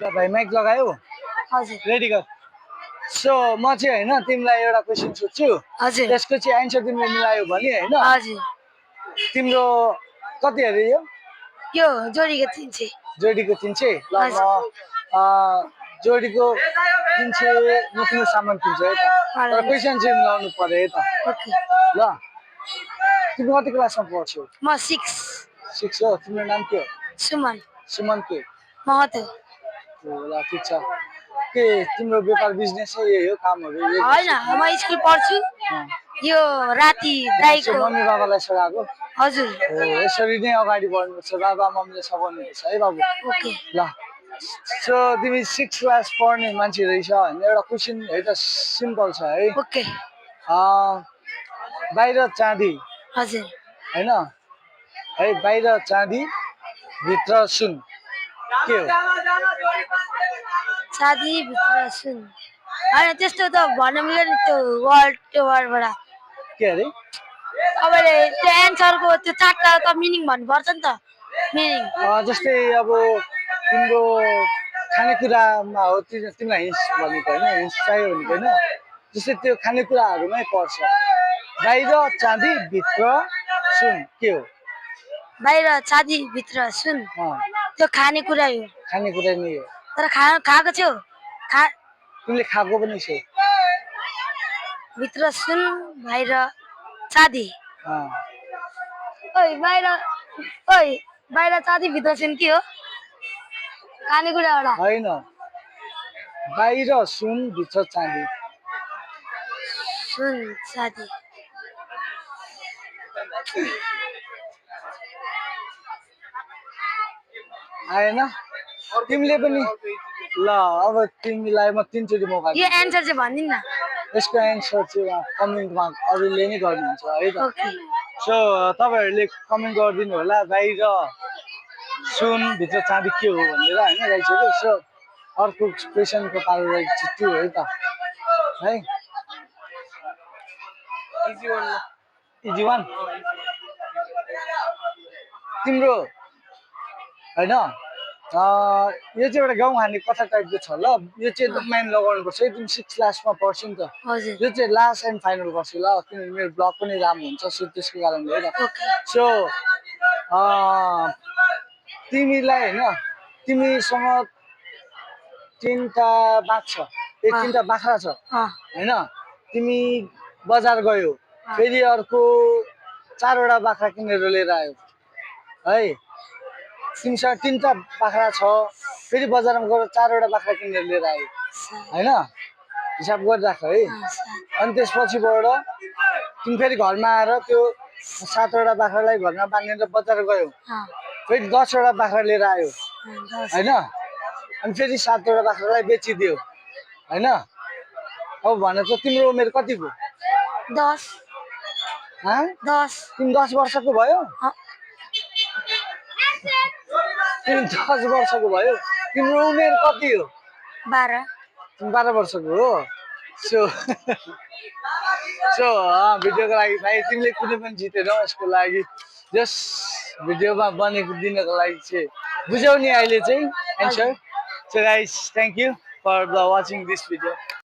ल भाइ माइक लगायो हजुर रेडी गर सो म चाहिँ होइन तिमीलाई एउटा क्वेसन सोध्छु हजुर त्यसको चाहिँ एन्सर तिमीले मिलायो भने होइन हजुर तिम्रो कति अरे यो यो जोडीको 300 जोडीको 300 ल म जोडीको 300 म तिम्रो सामान किन्छु है त तर क्वेसन चाहिँ मिलाउनु पर्यो है त ओके ल तिमी कति क्लासमा पढ्छौ म 6 6 हो तिम्रो नाम के हो सुमन सुमन के महतो ल ठिक छ के तिम्रो व्यापार बिजनेस यही हो कामहरू होइन म स्कुल पढ्छु यो राति दाइको मम्मी बाबालाई सघाएको हजुर हो यसरी नै अगाडि बढ्नुपर्छ बाबा मम्मीले सघाउनुपर्छ है बाबु ओके ल सो तिमी 6 क्लास पढ्ने मान्छे रहेछ होइन एउटा क्वेसन है त सिम्पल छ है ओके बाहिर चाँदी हजुर होइन है बाहिर चाँदी भित्र सुन के हो सादी भित्र सुन होइन त्यस्तो त भन्न मिल्दैन त्यो वर्डबाट के अरे तपाईँले त्यो एन्सरको त्यो चारवटा त मिनिङ भन्नुपर्छ नि त मिनिङ जस्तै अब तिम्रो खानेकुरामा हो तिमीलाई हिन्स भनेको होइन हिन्स चाहियो भनेको होइन जस्तै त्यो खानेकुराहरूमै पर्छ बाहिर चाँदी भित्र सुन के हो बाहिर चाँदी भित्र सुन त्यो खानेकुरा हो खानेकुरा नै हो तर खाएको छौ तिमीले खाएको पनि छौ भित्र सुन बाहिर चाँदी ओइ बाहिर चाँदी भित्र सुन के हो खानेकुरा एउटा होइन बाहिर सुन भित्र चाँदी सुन चाँदी आएन तिमीले पनि ल अब तिमीलाई म 3 चोटि मौका यो एन्सर चाहिँ भनिदिनु न यसको एन्सर चाहिँ कमेन्टमा अरूले नै गर्नुहुन्छ है त ओके सो तपाईँहरूले कमेन्ट गरिदिनु होला बाहिर सुन भित्र चाँदी के हो भनेर होइन राइसक्यो सो अर्को क्वेसनको पालो त्यो है त है इजी वान तिम्रो होइन यो चाहिँ एउटा गाउँ खाने कथा टाइपको छ ल यो चाहिँ एकदम माइन्ड लगाउनुपर्छ है तिमी 6 क्लासमा पढ्छौ नि त यो चाहिँ लास्ट एन्ड फाइनल गर्छु ल किनभने मेरो ब्लग पनि राम्रो हुन्छ सो त्यसको कारणले है त सो तिमीलाई होइन तिमीसँग 3टा बाघ छ 3टा बाख्रा छ होइन तिमी बजार गयो फेरि अर्को 4वटा बाख्रा किनेर लिएर आयो है तिमीसँग 3टा बाख्रा छ फेरि बजारमा गएर 4वटा बाख्रा किनेर लिएर आयो होइन हिसाब गरिराख है अनि त्यसपछिबाट तिमी फेरि घरमा आएर त्यो 7वटा बाख्रालाई घरमा बाँधेर बजार गयो फेरि 10वटा बाख्रा लिएर आयो होइन अनि फेरि 7वटा बाख्रालाई बेचिदियो होइन अब भन त तिम्रो उमेर कति भयो 10 तिमी 10 वर्षको भयो तिमी 10 वर्षको भयो तिम्रो उमेर कति हो 12 तिमी 12 वर्षको हो सो भिडियोको लागि भाइ तिमीले कुनै पनि जितेनौ यसको लागि जस भिडियोमा बनेको दिनको लागि चाहिँ बुझ्यौ नि अहिले चाहिँ answer so guys thank you for watching this video